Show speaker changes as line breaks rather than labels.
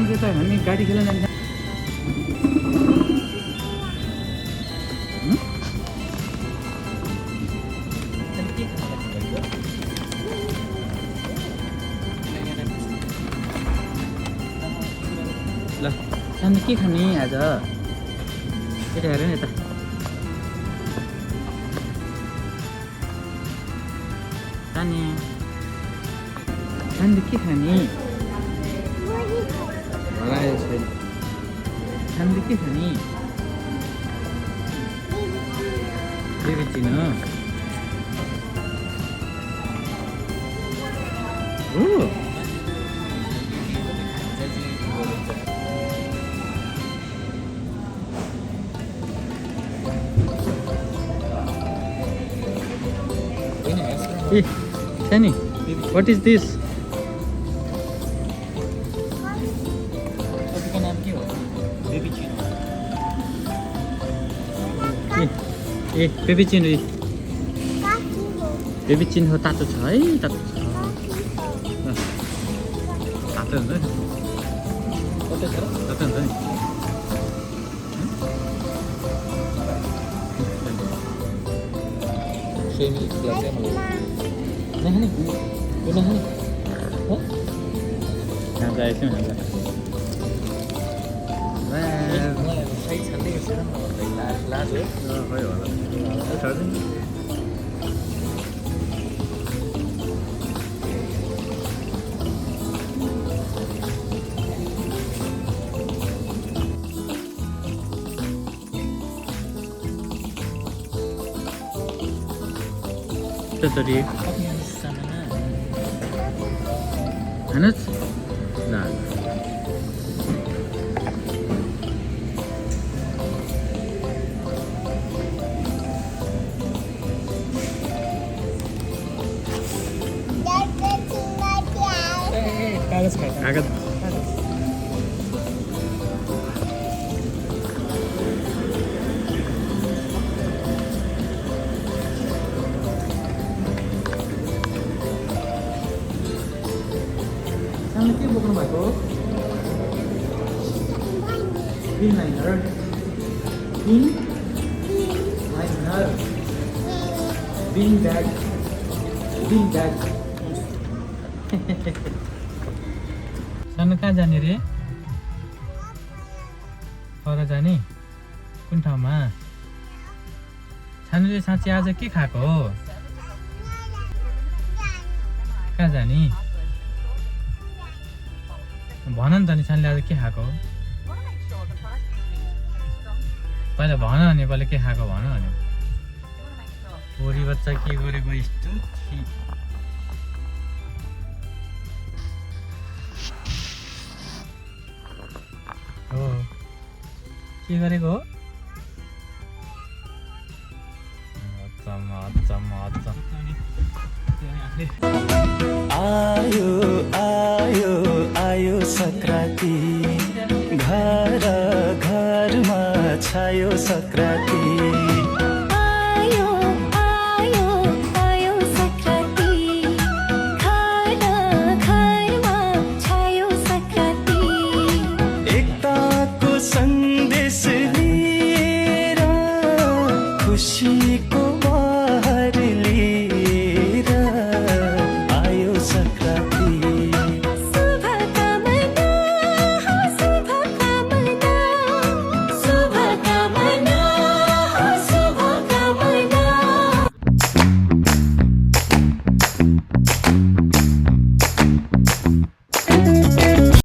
त्यता हामी गाडी खेल्न जान्छ। ल सानो के खाने आज केटा हेर न यता सानी सानो के खाने सानो के खाने बेबी चिनो Hey, Shani, what is this?
उसका नाम के हो? बेबी चिनो।
ए बेबी चिन बेबी चिन हो तातो छ है तातो छ तातो हुन्छ नि
कता छ र?
तातो हुन्छ नि
सेमी ग्लास है मतलब। नहीं वो नहीं हाँ
यहाँ जाएछ नि
मलाई सही छन्दै गर्छ र लाज हो
खै होला त्यसरी हेर्नुहोस् ल
कागज खाए
कागज सानो के बोक्नु भएको पिन लाइनर पिन लाइनर बिन ब्याग सानो कहाँ जाने रे पर जाने कुन ठाउँमा सानोले साँच्चै आज के खाएको हो कहाँ जाने भन नि त नि सानले आज के खाएको हो पहिला भन भने पहिला के खाएको भन भने छोरी बच्चा के गरेको यस्तो हो के गरेको हो
आयो आयो आयो संक्रान्ति घर घरमा छायो संक्रान्ति